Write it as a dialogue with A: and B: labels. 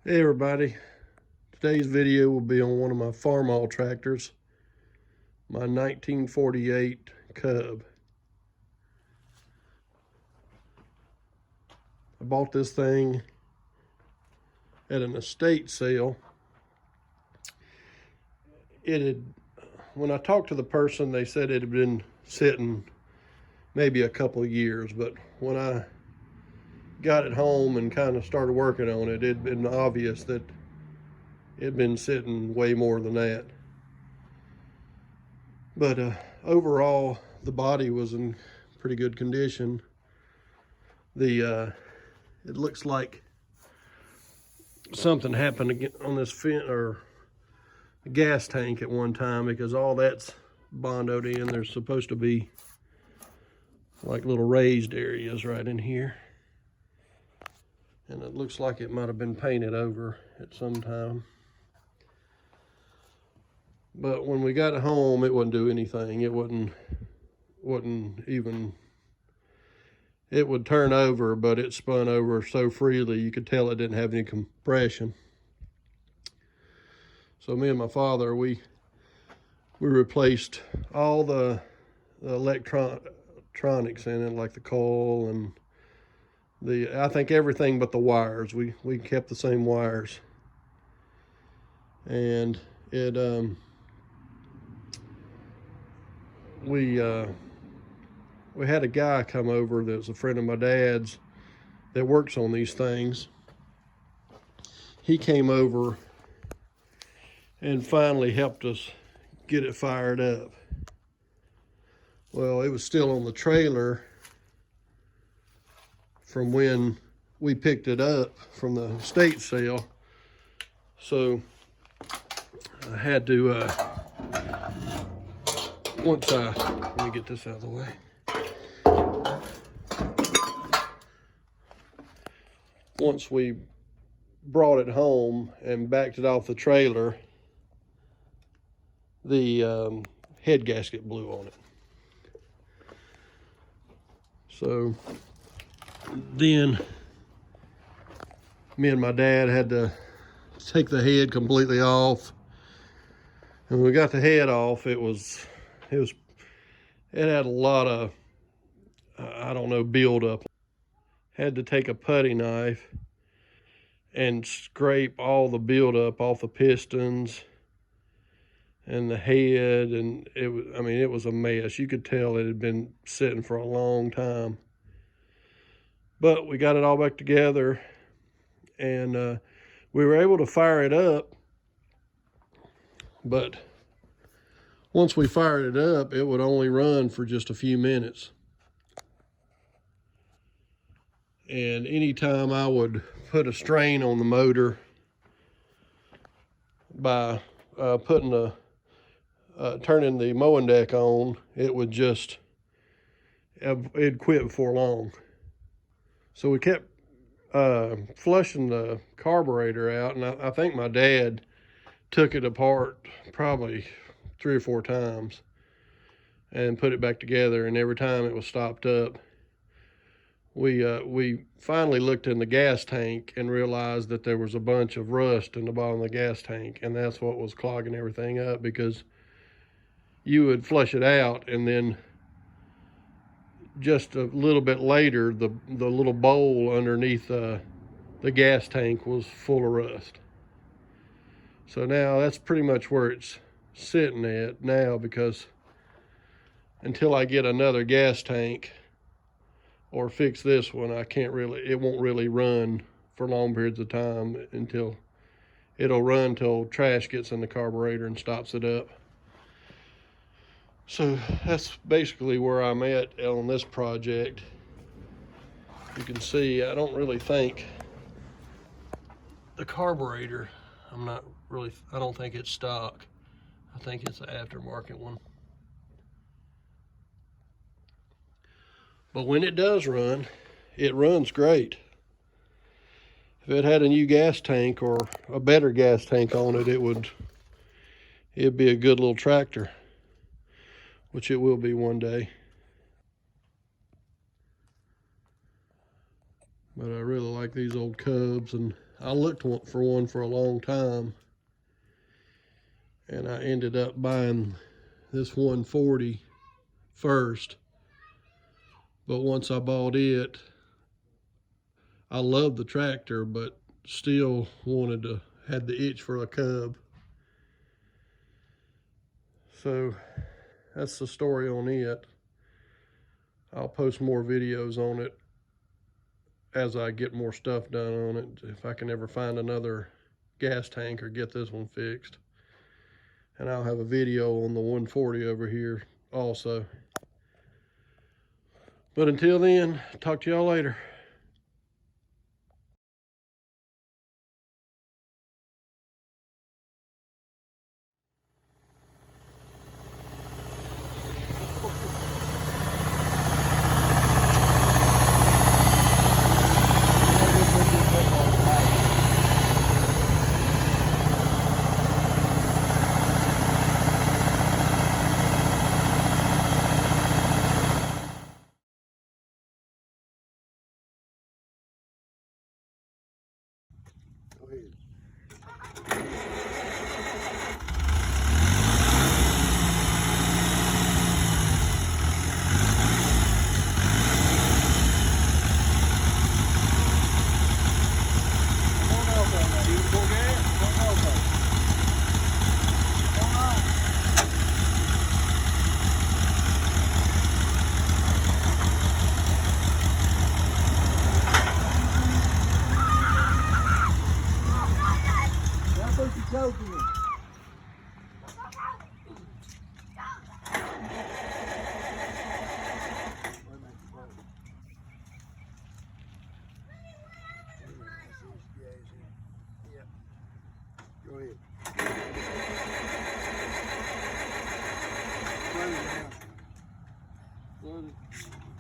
A: Hey everybody, today's video will be on one of my Farmall tractors, my 1948 Cub. I bought this thing at an estate sale. When I talked to the person, they said it had been sitting maybe a couple of years, but when I got it home and kind of started working on it, it'd been obvious that it'd been sitting way more than that. But overall, the body was in pretty good condition. It looks like something happened on this fin or gas tank at one time, because all that's bondoed in. There's supposed to be like little raised areas right in here, and it looks like it might have been painted over at some time. But when we got it home, it wouldn't do anything. It wouldn't even, it would turn over, but it spun over so freely you could tell it didn't have any compression. So me and my father, we replaced all the electronics in it, like the coil and I think everything but the wires. We kept the same wires. And it we had a guy come over that's a friend of my dad's that works on these things. He came over and finally helped us get it fired up. Well, it was still on the trailer from when we picked it up from the estate sale. So I had to, let me get this out of the way. Once we brought it home and backed it off the trailer, the head gasket blew on it. So then me and my dad had to take the head completely off. And when we got the head off, it had a lot of, I don't know, buildup. Had to take a putty knife and scrape all the buildup off the pistons and the head, and it was a mess. You could tell it had been sitting for a long time. But we got it all back together, and we were able to fire it up. But once we fired it up, it would only run for just a few minutes. And anytime I would put a strain on the motor by turning the mowing deck on, it'd quit before long. So we kept flushing the carburetor out, and I think my dad took it apart probably 3 or 4 times and put it back together, and every time it was stopped up. We finally looked in the gas tank and realized that there was a bunch of rust in the bottom of the gas tank, and that's what was clogging everything up, because you would flush it out, and then just a little bit later, the little bowl underneath the gas tank was full of rust. So now that's pretty much where it's sitting at now, because until I get another gas tank or fix this one, it won't really run for long periods of time. It'll run till trash gets in the carburetor and stops it up. So that's basically where I'm at on this project. You can see I don't think the carburetor, I don't think it's stock. I think it's an aftermarket one. But when it does run, it runs great. If it had a new gas tank or a better gas tank on it, it'd be a good little tractor, which it will be one day. But I really like these old Cubs, and I looked for one for a long time, and I ended up buying this 140 first. But once I bought it, I loved the tractor, but still had the itch for a Cub. So that's the story on it. I'll post more videos on it as I get more stuff done on it, if I can ever find another gas tank or get this one fixed. And I'll have a video on the 140 over here also. But until then, talk to y'all later. Go ahead. Joking. Go ahead. Run it.